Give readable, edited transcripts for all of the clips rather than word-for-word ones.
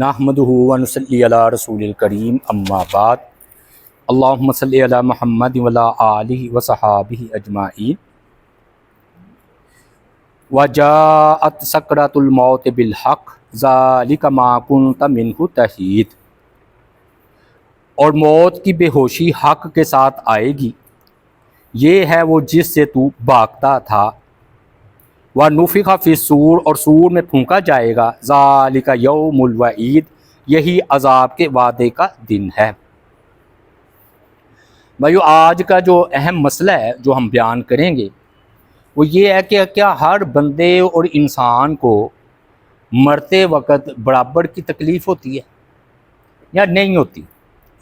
نحمدہ و نصلی علی رسول الکریم اما بعد اللہم صلی علی محمد وعلی آلہ وصحابہ اجمعین وجاءت سکرۃ الموت بالحق ذالک ما کنت منہ تحید، اور موت کی بے ہوشی حق کے ساتھ آئے گی، یہ ہے وہ جس سے تو بھاگتا تھا۔ وَنُفِخَ فِي الصُّورِ، اور سور میں پھونکا جائے گا، ذَلِكَ يَوْمُ الْوَعِيدِ، یہی عذاب کے وعدے کا دن ہے۔ بھائیو، آج کا جو اہم مسئلہ ہے جو ہم بیان کریں گے وہ یہ ہے کہ کیا ہر بندے اور انسان کو مرتے وقت برابر کی تکلیف ہوتی ہے یا نہیں ہوتی؟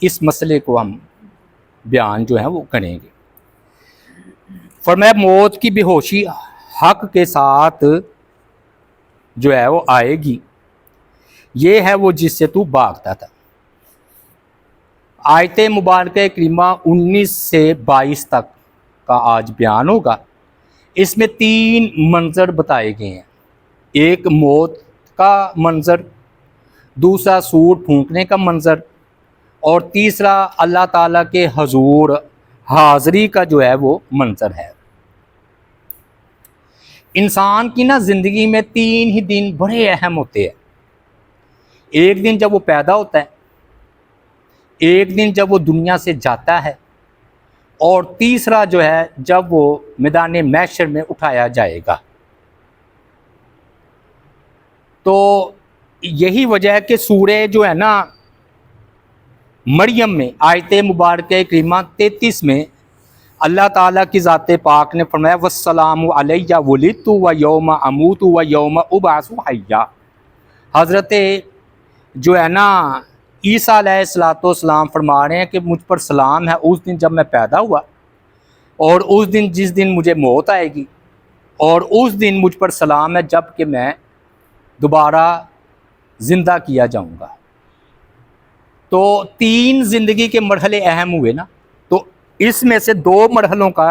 اس مسئلے کو ہم بیان جو ہے وہ کریں گے۔ فرمایا موت کی بے ہوشی حق کے ساتھ جو ہے وہ آئے گی، یہ ہے وہ جس سے تو بھاگتا تھا۔ آیت مبارکہ کریمہ 19 سے 22 تک کا آج بیان ہوگا۔ اس میں 3 منظر بتائے گئے ہیں، ایک موت کا منظر، دوسرا سور پھونکنے کا منظر، اور تیسرا اللہ تعالیٰ کے حضور حاضری کا جو ہے وہ منظر ہے۔ انسان کی زندگی میں 3 ہی دن بڑے اہم ہوتے ہیں۔ ایک دن جب وہ پیدا ہوتا ہے، ایک دن جب وہ دنیا سے جاتا ہے، اور تیسرا جو ہے جب وہ میدان محشر میں اٹھایا جائے گا۔ تو یہی وجہ ہے کہ سورہ جو ہے نا مریم میں آیت مبارکہ کریمہ 33 میں اللہ تعالیٰ کی ذات پاک نے فرمایا وَالسَّلَامُ عَلَيَّ وُلِدتُّ وَيَوْمَ أَمُوتُ وَيَوْمَ أُبْعَثُ حَيًّا۔ حضرت جو ہے نا عیسیٰ علیہ السلام فرما رہے ہیں کہ مجھ پر سلام ہے اس دن جب میں پیدا ہوا، اور اس دن جس دن مجھے موت آئے گی، اور اس دن مجھ پر سلام ہے جب کہ میں دوبارہ زندہ کیا جاؤں گا۔ تو 3 زندگی کے مرحلے اہم ہوئے نا، تو اس میں سے 2 مرحلوں کا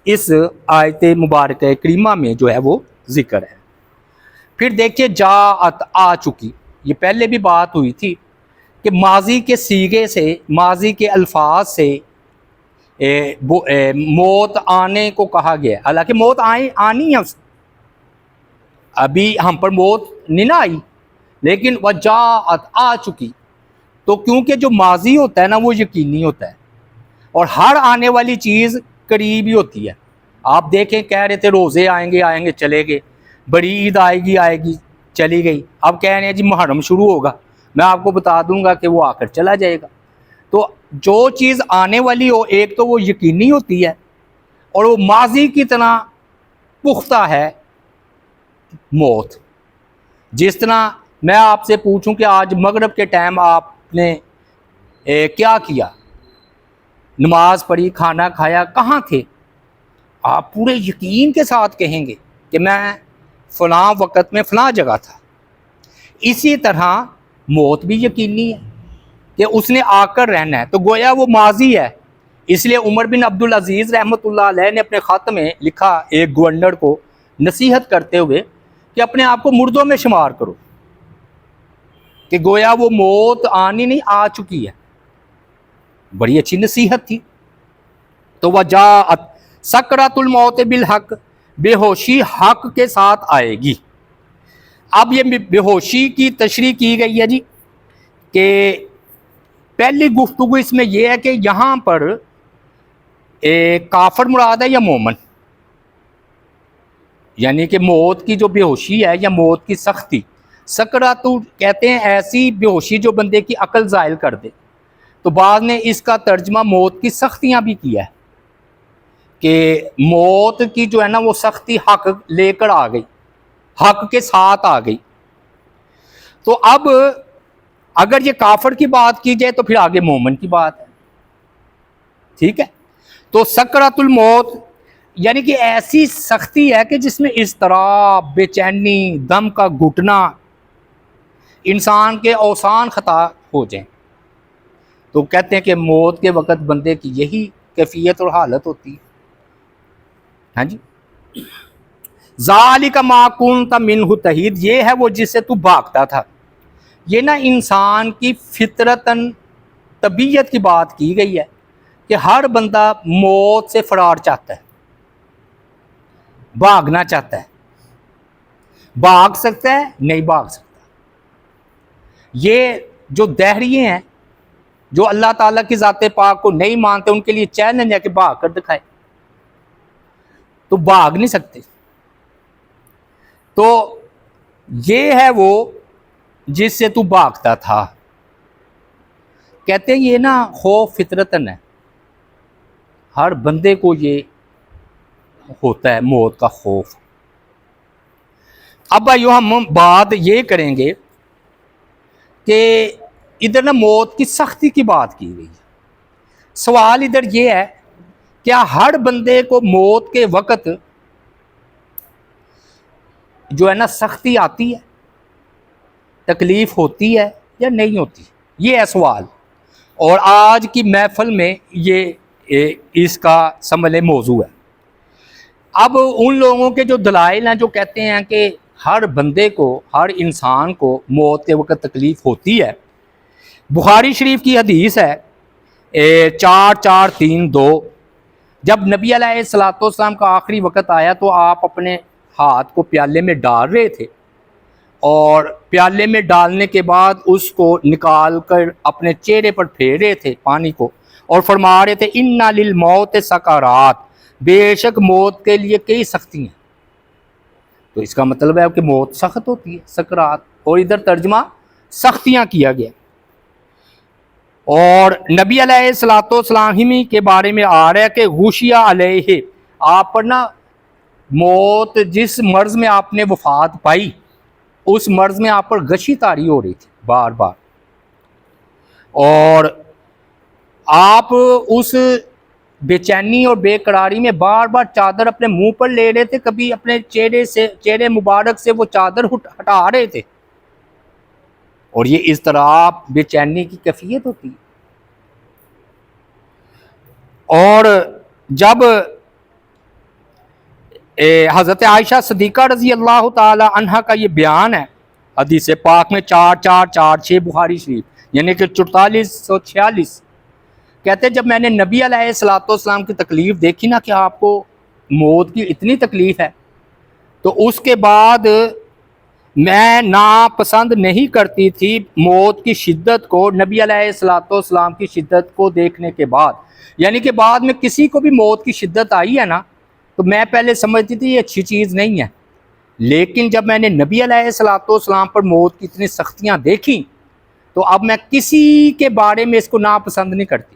اس آیت مبارکہ کریمہ میں جو ہے وہ ذکر ہے۔ پھر دیکھیے جاءت، آ چکی، یہ پہلے بھی بات ہوئی تھی کہ ماضی کے صیغے سے، ماضی کے الفاظ سے موت آنے کو کہا گیا ہے، حالانکہ موت آنی ہے، ابھی ہم پر موت نہیں نہ آئی، لیکن وجاءت، آ چکی۔ تو کیونکہ جو ماضی ہوتا ہے نا وہ یقینی ہوتا ہے، اور ہر آنے والی چیز قریب ہی ہوتی ہے۔ آپ دیکھیں کہہ رہے تھے روزے آئیں گے چلے گئے، بڑی عید آئے گی چلی گئی، اب کہہ رہے ہیں جی محرم شروع ہوگا، میں آپ کو بتا دوں گا کہ وہ آ کر چلا جائے گا۔ تو جو چیز آنے والی ہو، ایک تو وہ یقینی ہوتی ہے، اور وہ ماضی کی طرح پختہ ہے موت۔ جس طرح میں آپ سے پوچھوں کہ آج مغرب کے ٹائم آپ نے کیا کیا، نماز پڑھی، کھانا کھایا، کہاں تھے؟ آپ پورے یقین کے ساتھ کہیں گے کہ میں فلاں وقت میں فلاں جگہ تھا۔ اسی طرح موت بھی یقینی ہے کہ اس نے آ کر رہنا ہے، تو گویا وہ ماضی ہے۔ اس لیے عمر بن عبدالعزیز رحمۃ اللہ علیہ نے اپنے خط میں لکھا ایک گورنر کو نصیحت کرتے ہوئے کہ اپنے آپ کو مردوں میں شمار کرو، کہ گویا وہ موت آنی نہیں، آ چکی ہے۔ بڑی اچھی نصیحت تھی۔ تو وجاءت سکرۃ الموت بالحق، بے ہوشی حق کے ساتھ آئے گی۔ اب یہ بے ہوشی کی تشریح کی گئی ہے جی، کہ پہلی گفتگو اس میں یہ ہے کہ یہاں پر کافر مراد ہے یا مومن، یعنی کہ موت کی جو بے ہوشی ہے یا موت کی سختی۔ سکرات کہتے ہیں ایسی بے ہوشی جو بندے کی عقل زائل کر دے، تو بعض نے اس کا ترجمہ موت کی سختیاں بھی کیا ہے، کہ موت کی جو ہے نا وہ سختی حق لے کر آ گئی، حق کے ساتھ آ گئی۔ تو اب اگر یہ کافر کی بات کی جائے تو پھر آگے مومن کی بات ہے، ٹھیک ہے۔ تو سکرات الموت یعنی کہ ایسی سختی ہے کہ جس میں اضطراب، بے چینی، دم کا گھٹنا، انسان کے اوسان خطا ہو جائیں۔ تو کہتے ہیں کہ موت کے وقت بندے کی یہی کیفیت اور حالت ہوتی ہے۔ ہاں جی، ذالک ما کنت منہ تحید، یہ ہے وہ جس سے تو بھاگتا تھا۔ یہ نا انسان کی فطرتاً طبیعت کی بات کی گئی ہے کہ ہر بندہ موت سے فرار چاہتا ہے، بھاگنا چاہتا ہے۔ بھاگ سکتا ہے؟ نہیں بھاگ سکتا۔ یہ جو دہریے ہیں، جو اللہ تعالیٰ کی ذات پاک کو نہیں مانتے، ان کے لیے چیلنج ہے کہ بھاگ کر دکھائے، تو بھاگ نہیں سکتے۔ تو یہ ہے وہ جس سے تو بھاگتا تھا۔ کہتے ہیں یہ نا خوف فطرتاً ہے، ہر بندے کو یہ ہوتا ہے موت کا خوف۔ اب بھائیو ہم بات یہ کریں گے کہ ادھر نا موت کی سختی کی بات کی گئی ہے۔ سوال ادھر یہ ہے، کیا ہر بندے کو موت کے وقت جو ہے نا سختی آتی ہے، تکلیف ہوتی ہے یا نہیں ہوتی؟ یہ ہے سوال، اور آج کی محفل میں یہ اس کا سمجھ موضوع ہے۔ اب ان لوگوں کے جو دلائل ہیں جو کہتے ہیں کہ ہر بندے کو، ہر انسان کو موت کے وقت تکلیف ہوتی ہے، بخاری شریف کی حدیث ہے 4432، جب نبی علیہ السلام کا آخری وقت آیا تو آپ اپنے ہاتھ کو پیالے میں ڈال رہے تھے، اور پیالے میں ڈالنے کے بعد اس کو نکال کر اپنے چہرے پر پھیر رہے تھے پانی کو، اور فرما رہے تھے اِنَّ لِلْمَوْتِ سَکَرَاتٍ، بے شک موت کے لیے کئی سختی ہیں۔ تو اس کا مطلب ہے کہ موت سخت ہوتی ہے، سکرات، اور ادھر ترجمہ سختیاں کیا گیا۔ اور نبی علیہ السلام کے بارے میں آ رہا ہے کہ غشیہ علیہ، آپ پر نا موت، جس مرض میں آپ نے وفات پائی اس مرض میں آپ پر غشی طاری ہو رہی تھی بار بار، اور آپ اس بے چینی اور بے قراری میں بار بار چادر اپنے منہ پر لے رہے تھے، کبھی اپنے چہرے مبارک سے وہ چادر ہٹا رہے تھے، اور یہ اضطراب بے چینی کی کیفیت ہوتی ہے۔ اور جب حضرت عائشہ صدیقہ رضی اللہ تعالی عنہ کا یہ بیان ہے حدیث پاک میں 4446 بخاری شریف، یعنی کہ 4446، کہتے جب میں نے نبی علیہ السلام کی تکلیف دیکھی نا کہ آپ کو موت کی اتنی تکلیف ہے، تو اس کے بعد میں ناپسند نہیں کرتی تھی موت کی شدت کو، نبی علیہ السلام کی شدت کو دیکھنے کے بعد، یعنی کہ بعد میں کسی کو بھی موت کی شدت آئی ہے نا تو میں پہلے سمجھتی تھی یہ اچھی چیز نہیں ہے، لیکن جب میں نے نبی علیہ السلام پر موت کی اتنی سختیاں دیکھیں تو اب میں کسی کے بارے میں اس کو ناپسند نہیں کرتی۔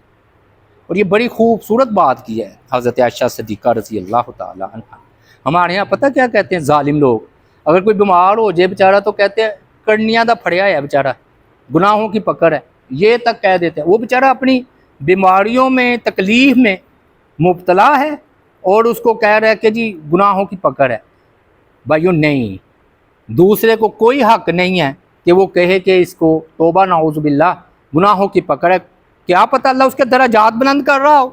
اور یہ بڑی خوبصورت بات کی ہے حضرت عائشہ صدیقہ رضی اللہ تعالی عنہ۔ ہمارے ہاں پتہ کیا کہتے ہیں ظالم لوگ، اگر کوئی بیمار ہو جائے بیچارہ تو کہتے ہیں کرنیاں دا پھڑیا ہے بیچارہ، گناہوں کی پکڑ ہے، یہ تک کہہ دیتے ہیں۔ وہ بیچارہ اپنی بیماریوں میں، تکلیف میں مبتلا ہے اور اس کو کہہ رہا ہے کہ جی گناہوں کی پکڑ ہے۔ بھائیو نہیں، دوسرے کو کوئی حق نہیں ہے کہ وہ کہے کہ اس کو توبہ نعوذ باللہ گناہوں کی پکڑ ہے، کیا پتہ اللہ اس کے درجات بلند کر رہا ہو۔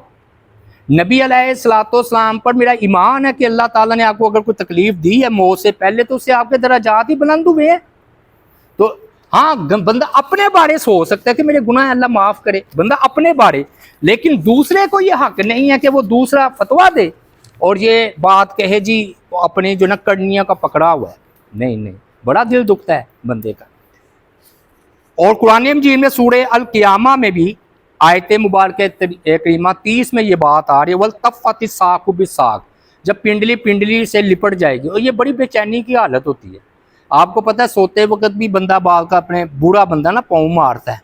نبی علیہ السلام پر میرا ایمان ہے کہ اللہ تعالیٰ نے آپ کو اگر کوئی تکلیف دی ہے موت سے پہلے تو اس سے آپ کے درجات ہی بلند ہوئے ہیں۔ تو ہاں بندہ اپنے بارے سوچ سکتا ہے کہ میرے گناہ اللہ معاف کرے، بندہ اپنے بارے، لیکن دوسرے کو یہ حق نہیں ہے کہ وہ دوسرا فتویٰ دے اور یہ بات کہے جی اپنے جو نا کرنیاں کا پکڑا ہوا ہے۔ نہیں، بڑا دل دکھتا ہے بندے کا۔ اور قرآن مجید میں سورہ القیامہ میں بھی آیت مبارکہ کریمہ 30 میں یہ بات آ رہی ہے وَالْتَفَّتِ السَّاقُ بِالسَّاقِ، جب پنڈلی پنڈلی سے لپٹ جائے گی، اور یہ بڑی بے چینی کی حالت ہوتی ہے۔ آپ کو پتہ ہے سوتے وقت بھی بندہ بال کا اپنے بوڑھا بندہ نا پاؤں مارتا ہے،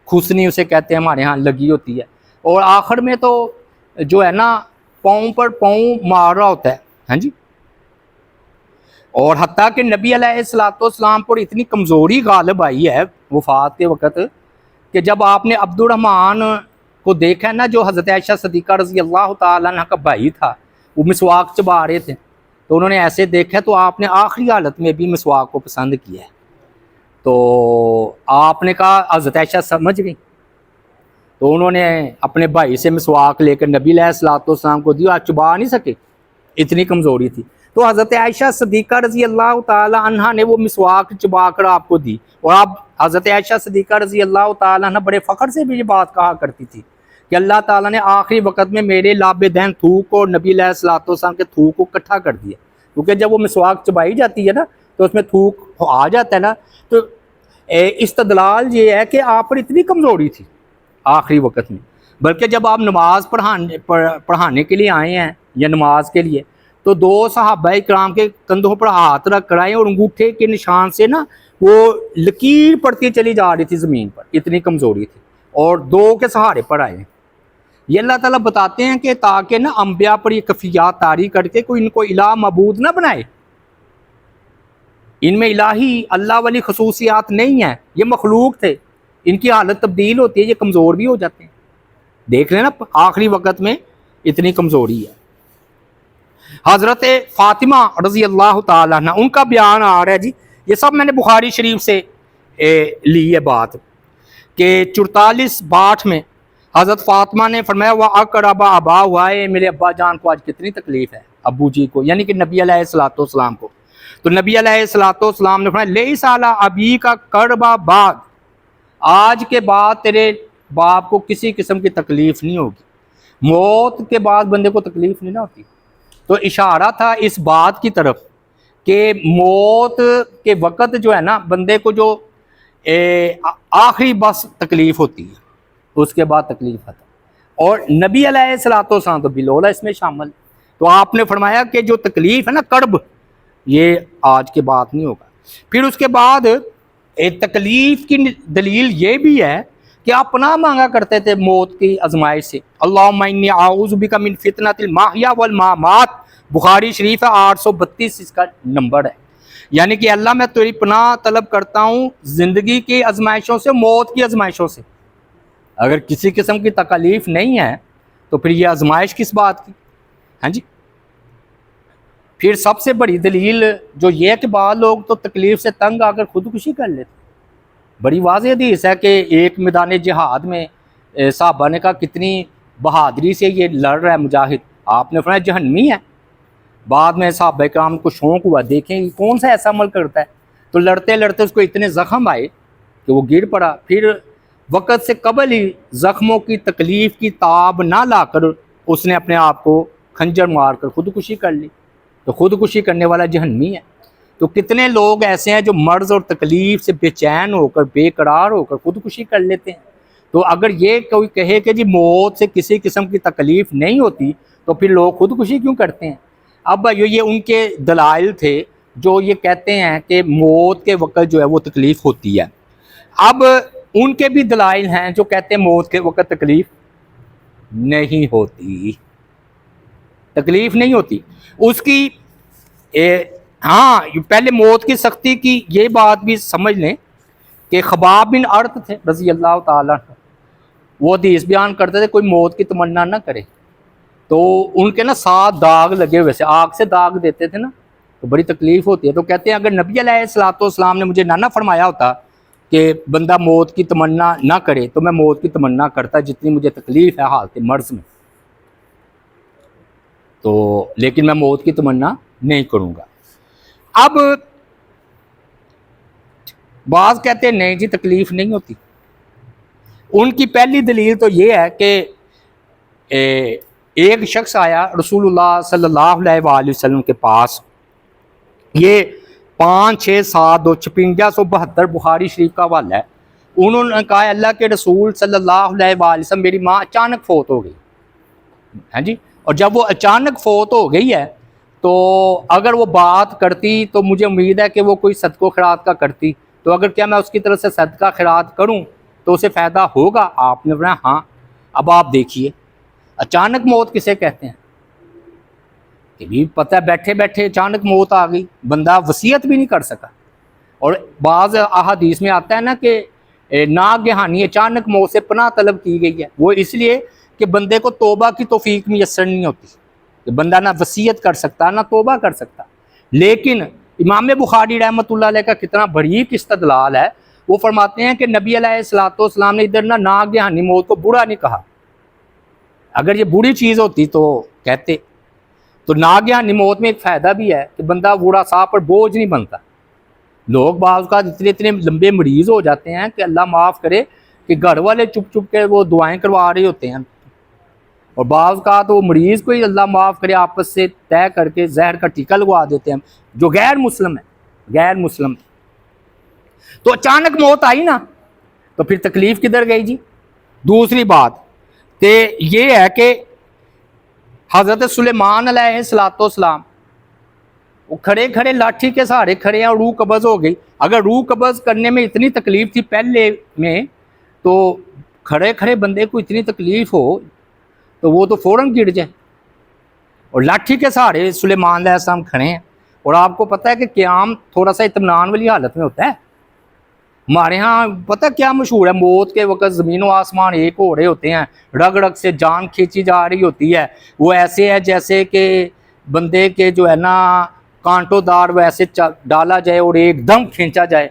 کھسنی اسے کہتے ہیں ہمارے ہاں لگی ہوتی ہے، اور آخر میں تو جو ہے نا پاؤں پر پاؤں مار رہا ہوتا ہے، ہاں جی۔ اور حتیٰ کہ نبی علیہ السلام پر اتنی کمزوری غالب آئی ہے وفات کے وقت کہ جب آپ نے عبد الرحمن کو دیکھا نا جو حضرت عائشہ صدیقہ رضی اللہ تعالیٰ عنہ کا بھائی تھا، وہ مسواک چبا رہے تھے، تو انہوں نے ایسے دیکھا تو آپ نے آخری حالت میں بھی مسواک کو پسند کیا ہے۔ تو آپ نے کہا حضرت عائشہ سمجھ گئی، تو انہوں نے اپنے بھائی سے مسواک لے کر نبی علیہ السلام کو دی، آج چبا نہیں سکے، اتنی کمزوری تھی۔ تو حضرت عائشہ صدیقہ رضی اللہ تعالی عنہ نے وہ مسواک چبا کر آپ کو دی، اور آپ حضرت عائشہ صدیقہ رضی اللہ تعالیٰ عنہ بڑے فخر سے بھی یہ بات کہا کرتی تھی کہ اللہ تعالیٰ نے آخری وقت میں میرے لاب دہن تھوک اور نبی علیہ الصلوۃ والسلام کے تھوک کو اکٹھا کر دیا، کیونکہ جب وہ مسواک چبائی جاتی ہے نا تو اس میں تھوک آ جاتا ہے نا، تو استدلال یہ ہے کہ آپ پر اتنی کمزوری تھی آخری وقت میں، بلکہ جب آپ نماز پڑھانے کے لیے آئے ہیں یا نماز کے لیے تو دو صحابہ کرام کے کندھوں پر ہاتھ رکھ کر آئے اور انگوٹھے کے نشان سے نا وہ لکیر پڑتی چلی جا رہی تھی زمین پر، اتنی کمزوری تھی، اور دو کے سہارے پر آئے ہیں۔ یہ اللہ تعالیٰ بتاتے ہیں کہ تاکہ نا انبیاء پر یہ کفیات طاری کر کے کوئی ان کو الہ معبود نہ بنائے، ان میں الہی اللہ والی خصوصیات نہیں ہیں، یہ مخلوق تھے، ان کی حالت تبدیل ہوتی ہے، یہ کمزور بھی ہو جاتے ہیں۔ دیکھ لیں نا آخری وقت میں اتنی کمزوری ہے۔ حضرت فاطمہ رضی اللہ تعالیٰ عنہ ان کا بیان آ رہا ہے جی، یہ سب میں نے بخاری شریف سے لی ہے بات، کہ 44-62 میں حضرت فاطمہ نے فرمایا وَأَقْرَبَ أَبَا ہوا ہے، میرے ابا جان کو آج کتنی تکلیف ہے، ابو جی کو، یعنی کہ نبی علیہ الصلوۃ والسلام کو۔ تو نبی علیہ الصلوۃ والسلام نے فرمایا لَيْسَ عَلَىٰ أَبِيكَ كَرْبَ بَعْدَ، آج کے بعد تیرے باپ کو کسی قسم کی تکلیف نہیں ہوگی، موت کے بعد بندے کو تکلیف نہیں نہ ہوتی۔ تو اشارہ تھا اس بات کی طرف کہ موت کے وقت جو ہے نا بندے کو جو آخری بس تکلیف ہوتی ہے، اس کے بعد تکلیف آتا ہے، اور نبی علیہ الصلوۃ والسلام تو بالولا اس میں شامل۔ تو آپ نے فرمایا کہ جو تکلیف ہے نا کرب، یہ آج کے بعد نہیں ہوگا۔ پھر اس کے بعد تکلیف کی دلیل یہ بھی ہے کہ آپ پناہ مانگا کرتے تھے موت کی آزمائش سے، اللہم انی اعوذ بک من فتنۃ المحیا والممات، بخاری شریف ہے 832 اس کا نمبر ہے، یعنی کہ اللہ میں تیری پناہ طلب کرتا ہوں زندگی کی آزمائشوں سے، موت کی آزمائشوں سے۔ اگر کسی قسم کی تکلیف نہیں ہے تو پھر یہ آزمائش کس بات کی؟ ہاں جی۔ پھر سب سے بڑی دلیل جو یہ ہے کہ بعض لوگ تو تکلیف سے تنگ آ کر خودکشی کر لیتے، بڑی واضح حدیث ہے کہ ایک میدان جہاد میں صحابہ نے کہا کتنی بہادری سے یہ لڑ رہا ہے مجاہد، آپ نے فرمایا جہنمی ہے۔ بعد میں صحابہ کرام کو شوق ہوا دیکھیں کون سا ایسا عمل کرتا ہے، تو لڑتے لڑتے اس کو اتنے زخم آئے کہ وہ گر پڑا، پھر وقت سے قبل ہی زخموں کی تکلیف کی تاب نہ لا کر اس نے اپنے آپ کو خنجر مار کر خودکشی کر لی، تو خودکشی کرنے والا جہنمی ہے۔ تو کتنے لوگ ایسے ہیں جو مرض اور تکلیف سے بے چین ہو کر بے قرار ہو کر خودکشی کر لیتے ہیں۔ تو اگر یہ کوئی کہے کہ جی موت سے کسی قسم کی تکلیف نہیں ہوتی تو پھر لوگ خودکشی کیوں کرتے ہیں؟ اب یہ ان کے دلائل تھے جو یہ کہتے ہیں کہ موت کے وقت جو ہے وہ تکلیف ہوتی ہے۔ اب ان کے بھی دلائل ہیں جو کہتے ہیں موت کے وقت تکلیف نہیں ہوتی، تکلیف نہیں ہوتی اس کی۔ ہاں پہلے موت کی سختی کی یہ بات بھی سمجھ لیں کہ خباب بن ارت تھے رضی اللہ تعالیٰ عنہ، وہ حدیث بیان کرتے تھے کوئی موت کی تمنا نہ کرے، تو ان کے نا 7 داغ لگے ہوئے سے، آگ سے داغ دیتے تھے نا تو بڑی تکلیف ہوتی ہے۔ تو کہتے ہیں اگر نبی علیہ الصلوۃ والسلام نے مجھے نہ فرمایا ہوتا کہ بندہ موت کی تمنا نہ کرے تو میں موت کی تمنا کرتا جتنی مجھے تکلیف ہے حالت مرض میں، تو لیکن میں موت کی تمنا نہیں کروں گا۔ اب بعض کہتے ہیں نہیں جی تکلیف نہیں ہوتی، ان کی پہلی دلیل تو یہ ہے کہ ایک شخص آیا رسول اللہ صلی اللہ علیہ وآلہ وسلم کے پاس، یہ 5 6 7 2 5672 بخاری شریف کا حوالہ ہے، انہوں نے کہا اللہ کے رسول صلی اللہ علیہ وآلہ وسلم میری ماں اچانک فوت ہو گئی، ہاں جی، اور جب وہ اچانک فوت ہو گئی ہے تو اگر وہ بات کرتی تو مجھے امید ہے کہ وہ کوئی صدقہ و خیرات کا کرتی، تو اگر کیا میں اس کی طرف سے صدقہ خیرات کروں تو اسے فائدہ ہوگا؟ آپ نے فرمایا ہاں۔ اب آپ دیکھیے اچانک موت کسے کہتے ہیں کہ بھی پتہ ہے بیٹھے بیٹھے اچانک موت آ گئی، بندہ وصیت بھی نہیں کر سکا، اور بعض احادیث میں آتا ہے نا کہ ناگہانی اچانک موت سے پناہ طلب کی گئی ہے، وہ اس لیے کہ بندے کو توبہ کی توفیق میسر نہیں ہوتی، کہ بندہ نہ وصیت کر سکتا نہ توبہ کر سکتا۔ لیکن امام بخاری رحمۃ اللہ علیہ کا کتنا بریک استدلال ہے، وہ فرماتے ہیں کہ نبی علیہ الصلوۃ والسلام نے ادھر نہ ناگہانی موت کو برا نہیں کہا، اگر یہ بری چیز ہوتی تو کہتے۔ تو ناگہانی موت میں ایک فائدہ بھی ہے کہ بندہ بوڑھا صاحب پر بوجھ نہیں بنتا، لوگ بعض اوقات اتنے لمبے مریض ہو جاتے ہیں کہ اللہ معاف کرے کہ گھر والے چپ چپ کے وہ دعائیں کروا رہے ہوتے ہیں، اور بعض اوقات وہ مریض کو ہی اللہ معاف کرے آپس سے طے کر کے زہر کا ٹیکہ لگوا دیتے ہیں جو غیر مسلم ہے، غیر مسلم۔ تو اچانک موت آئی نا، تو پھر تکلیف کدھر گئی جی؟ دوسری بات کہ یہ ہے کہ حضرت سلیمان علیہ السلام وہ کھڑے کھڑے لاٹھی کے سہارے کھڑے ہیں اور روح قبض ہو گئی۔ اگر روح قبض کرنے میں اتنی تکلیف تھی پہلے میں، تو کھڑے کھڑے بندے کو اتنی تکلیف ہو تو وہ تو فوراً گر جائے، اور لاٹھی کے سہارے سلیمان علیہ السلام کھڑے ہیں۔ اور آپ کو پتہ ہے کہ قیام تھوڑا سا اطمینان والی حالت میں ہوتا ہے۔ ہمارے ہاں پتہ کیا مشہور ہے، موت کے وقت زمین و آسمان ایک ہو رہے ہوتے ہیں، رگ رگ سے جان کھینچی جا رہی ہوتی ہے، وہ ایسے ہے جیسے کہ بندے کے جو ہے نا کانٹوں دار ویسے ڈالا جائے اور ایک دم کھینچا جائے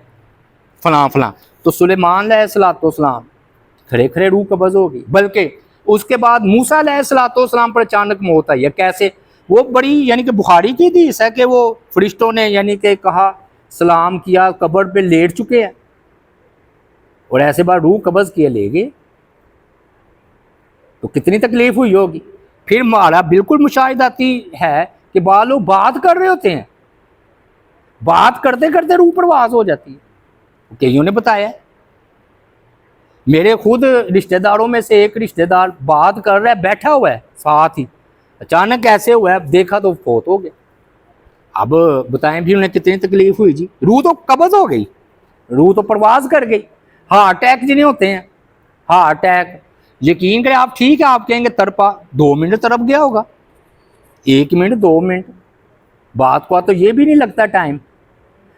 فلاں فلاں۔ تو سلیمان علیہ السلام کھڑے کھڑے روح قبض ہو گئی، بلکہ اس کے بعد موسیٰ علیہ السلام پر اچانک موت آئی ہے۔ کیسے؟ وہ بڑی یعنی کہ بخاری کی حدیث ہے کہ وہ فرشتوں نے یعنی کہ کہا، سلام کیا، قبر پہ لیٹ چکے ہیں، اور ایسے بار روح قبض کیے لے گئے، تو کتنی تکلیف ہوئی ہوگی۔ پھر ہمارا بالکل مشاہداتی ہے کہ بعض لوگ بات کر رہے ہوتے ہیں، بات کرتے کرتے روح پرواز ہو جاتی ہے، کئیوں نے بتایا ہے۔ میرے خود رشتہ داروں میں سے ایک رشتہ دار بات کر رہا ہے، بیٹھا ہوا ہے ساتھ ہی، اچانک ایسے ہوا ہے، دیکھا تو فوت ہو گیا۔ اب بتائیں بھی انہیں کتنی تکلیف ہوئی جی، روح تو قبض ہو گئی، روح تو پرواز کر گئی۔ ہارٹ اٹیک جنہیں ہوتے ہیں، ہارٹ اٹیک، یقین کریں آپ ٹھیک ہے، آپ کہیں گے تڑپا، 2 منٹ تڑپ گیا ہوگا، 1 منٹ 2 منٹ، بات کو تو یہ بھی نہیں لگتا ٹائم۔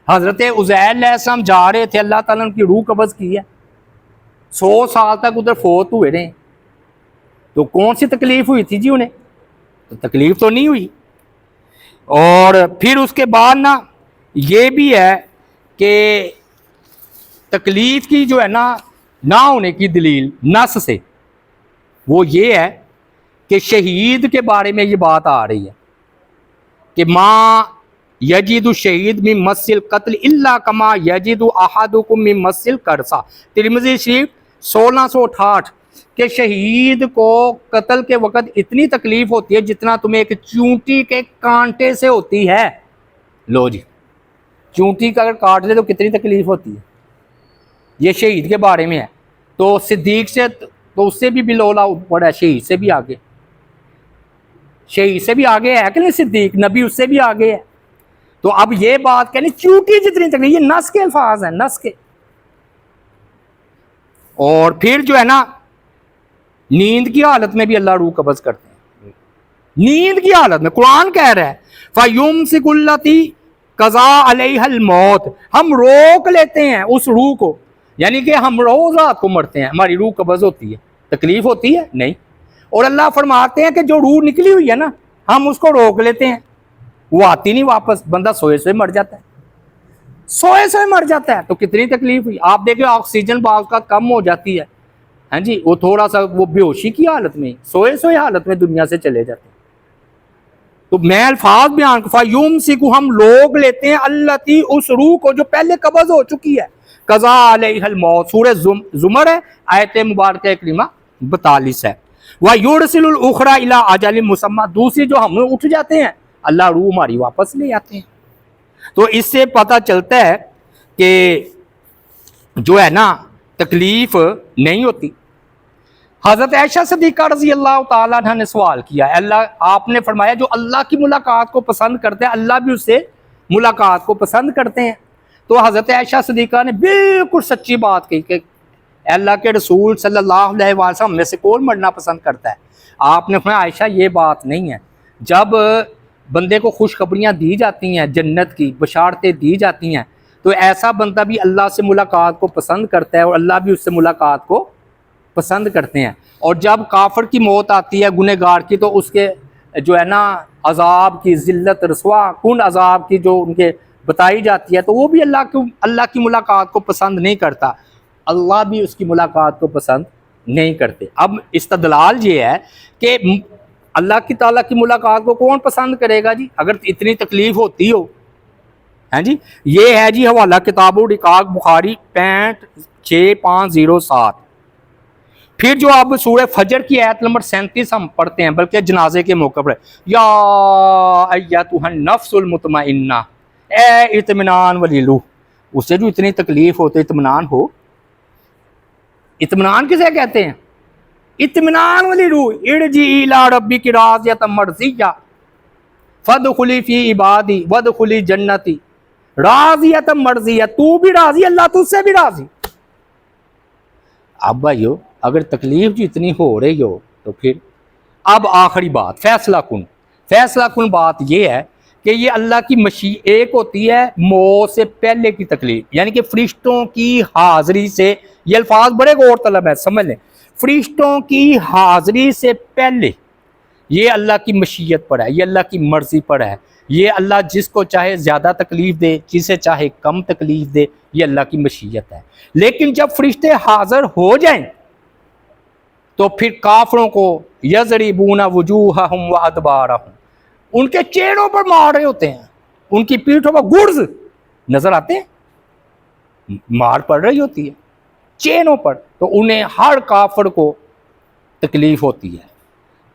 حضرت عزیر علیہ السلام جا رہے تھے، اللہ تعالیٰ نے ان کی روح قبض کی ہے، 100 سال تک ادھر فوت ہوئے رہے، تو کون سی تکلیف ہوئی تھی جی انہیں؟ تو تکلیف تو نہیں ہوئی۔ اور پھر اس کے بعد نا یہ بھی ہے کہ تکلیف کی جو ہے نا نہ ہونے کی دلیل نص سے وہ یہ ہے کہ شہید کے بارے میں یہ بات آ رہی ہے کہ ما یجید الشہید من مس القتل الا کما یجید احدکم من مس القرصہ، ترمذی شریف 1668، کہ شہید کو قتل کے وقت اتنی تکلیف ہوتی ہے جتنا تمہیں ایک چونٹی کے کانٹے سے ہوتی ہے۔ لو جی، چونٹی کا اگر کاٹ دے تو کتنی تکلیف ہوتی ہے، یہ شہید کے بارے میں ہے۔ تو صدیق سے تو اس سے بھی بلولا اوپر ہے، شہید سے بھی آگے، شہید سے بھی آگے ہے کہ نہیں صدیق، نبی اس سے بھی آگے ہے۔ تو اب یہ بات کہنی چونٹی جتنی تکلیف، یہ نس کے الفاظ ہیں، نس کے۔ اور پھر جو ہے نا نیند کی حالت میں بھی اللہ روح قبض کرتے ہیں، نیند کی حالت میں، قرآن کہہ رہا ہے فَيُمْسِكُ الَّتِي قَضَىٰ عَلَيْهَا الْمَوْتِ، ہم روک لیتے ہیں اس روح کو، یعنی کہ ہم روز رات کو مرتے ہیں، ہماری روح قبض ہوتی ہے، تکلیف ہوتی ہے نہیں، اور اللہ فرماتے ہیں کہ جو روح نکلی ہوئی ہے نا ہم اس کو روک لیتے ہیں، وہ آتی نہیں واپس، بندہ سوئے سوئے مر جاتا ہے، سوئے سوئے مر جاتا ہے۔ تو کتنی تکلیف ہوئی، آپ دیکھیں آکسیجن بعض کا کم ہو جاتی ہے، ہاں جی، وہ تھوڑا سا وہ بے ہوشی کی حالت میں، سوئے سوئے حالت میں دنیا سے چلے جاتے ہیں۔ تو میں الفاظ بیان فَيُمْسِكُ، ہم لوگ لیتے ہیں الَّتِی، اس روح کو جو پہلے قبض ہو چکی ہے، قَضَىٰ عَلَيْهَا الْمَوْتِ، سورہ زمر ہے، آیت مبارکہ کریمہ 42 ہے۔ وَيُرْسِلُ الْأُخْرَىٰ إِلَىٰ أَجَلٍ مُّسَمًّى، دوسری جو ہم اٹھ جاتے ہیں اللہ روح ہماری واپس لے آتے ہیں۔ تو اس سے پتہ چلتا ہے کہ جو ہے نا تکلیف نہیں ہوتی۔ حضرت عائشہ صدیقہ رضی اللہ تعالیٰ عنہ نے سوال کیا، اللہ، آپ نے فرمایا جو اللہ کی ملاقات کو پسند کرتے ہیں اللہ بھی اس سے ملاقات کو پسند کرتے ہیں۔ تو حضرت عائشہ صدیقہ نے بالکل سچی بات کہی کہ اللہ کے رسول صلی اللہ علیہ وسلم میں سے کون مرنا پسند کرتا ہے؟ آپ نے فرمایا عائشہ یہ بات نہیں ہے، جب بندے کو خوشخبریاں دی جاتی ہیں جنت کی، بشارتیں دی جاتی ہیں، تو ایسا بندہ بھی اللہ سے ملاقات کو پسند کرتا ہے اور اللہ بھی اس سے ملاقات کو پسند کرتے ہیں۔ اور جب کافر کی موت آتی ہے گنہگار کی، تو اس کے جو ہے نا عذاب کی، ذلت رسوا کن عذاب کی جو ان کے بتائی جاتی ہے، تو وہ بھی اللہ کی ملاقات کو پسند نہیں کرتا، اللہ بھی اس کی ملاقات کو پسند نہیں کرتے۔ اب استدلال یہ ہے کہ اللہ کی تعالیٰ کی ملاقات کو کون پسند کرے گا جی، اگر اتنی تکلیف ہوتی ہو، ہیں جی. یہ ہے جی حوالہ کتاب و رقاق بخاری 65,507. پھر جو اب سورہ فجر کی آیت نمبر 37 ہم پڑھتے ہیں، بلکہ جنازے کے موقع پر، یا ایتھا النفس المطمئنہ، اے اطمینان والی روح. اس سے جو اتنی تکلیف ہوتی، اطمینان ہو. اطمینان کسے کہتے ہیں؟ اطمینان والی روح. ارجعی الی ربک راضیۃ مرضیہ فادخلی فی عبادی وادخلی جنتی راضیۃ مرضیہ. تو بھی راضی، اللہ تجھ سے بھی راضی. اب بھائیو اگر تکلیف جو اتنی ہو رہی ہو تو پھر اب آخری بات فیصلہ کن بات یہ ہے کہ یہ اللہ کی مشیت ایک ہوتی ہے موت سے پہلے کی تکلیف، یعنی کہ فرشتوں کی حاضری سے، یہ الفاظ بڑے غور طلب ہے، سمجھ لیں. فرشتوں کی حاضری سے پہلے یہ اللہ کی مشیت پر ہے، یہ اللہ کی مرضی پر ہے. یہ اللہ جس کو چاہے زیادہ تکلیف دے، جسے چاہے کم تکلیف دے، یہ اللہ کی مشیت ہے. لیکن جب فرشتے حاضر ہو جائیں تو پھر کافروں کو یضربون وجوہہم وادبارہم، ان کے چہروں پر مار رہے ہوتے ہیں، ان کی پیٹھوں پر گرز نظر آتے ہیں، مار پڑ رہی ہوتی ہے چینوں پر. تو انہیں ہر کافر کو تکلیف ہوتی ہے.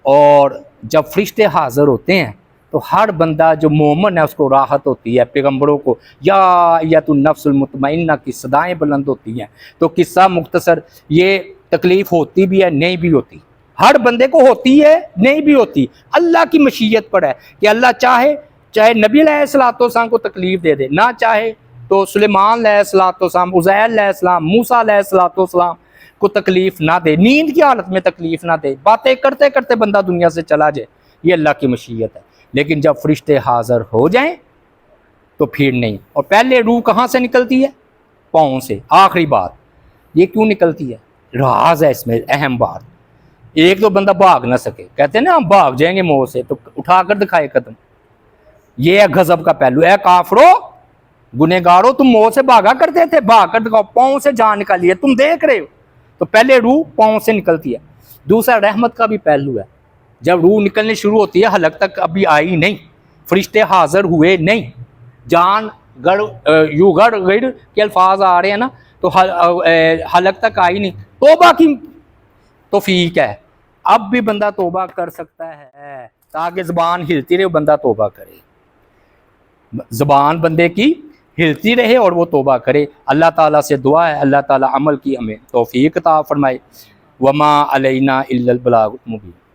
اور جب فرشتے حاضر ہوتے ہیں تو ہر بندہ جو مومن ہے اس کو راحت ہوتی ہے. پیغمبروں کو یا ایتھا النفس المطمئنہ کی صدائیں بلند ہوتی ہیں. تو قصہ مختصر، یہ تکلیف ہوتی بھی ہے، نہیں بھی ہوتی، ہر بندے کو ہوتی ہے، نہیں بھی ہوتی. اللہ کی مشیت پر ہے کہ اللہ چاہے نبی علیہ السلام کو تکلیف دے دے، نہ چاہے تو سلیمان علیہ السلام، عزیر علیہ السلام، موسیٰ علیہ السلام کو تکلیف نہ دے، نیند کی حالت میں تکلیف نہ دے، باتیں کرتے کرتے بندہ دنیا سے چلا جائے. یہ اللہ کی مشیت ہے. لیکن جب فرشتے حاضر ہو جائیں تو پھر نہیں. اور پہلے روح کہاں سے نکلتی ہے؟ پاؤں سے. آخری بات یہ کیوں نکلتی ہے؟ راز ہے اس میں اہم بات. ایک تو بندہ بھاگ نہ سکے، کہتے ہیں نا ہم بھاگ جائیں گے موت سے، تو اٹھا کر دکھائے قدم. یہ ہے غضب کا پہلو. اے کافرو، گنہگارو، تم موت سے بھاگا کرتے تھے، بھاگ کر دکھاؤ، پاؤں سے جان نکالی ہے، تم دیکھ رہے ہو. تو پہلے روح پاؤں سے نکلتی ہے. دوسرا رحمت کا بھی پہلو ہے. جب روح نکلنے شروع ہوتی ہے، حلق تک ابھی آئی نہیں، فرشتے حاضر ہوئے نہیں، جان گڑ کے الفاظ آ رہے ہیں نا، تو حلق تک آئی نہیں، توبہ کی توفیق ہے. اب بھی بندہ توبہ کر سکتا ہے، تاکہ زبان ہلتی رہے، بندہ توبہ کرے، زبان بندے کی ہلتی رہے اور وہ توبہ کرے. اللہ تعالیٰ سے دعا ہے اللہ تعالیٰ عمل کی ہمیں توفیق عطا فرمائے. وما علینا الا البلاغ المبین.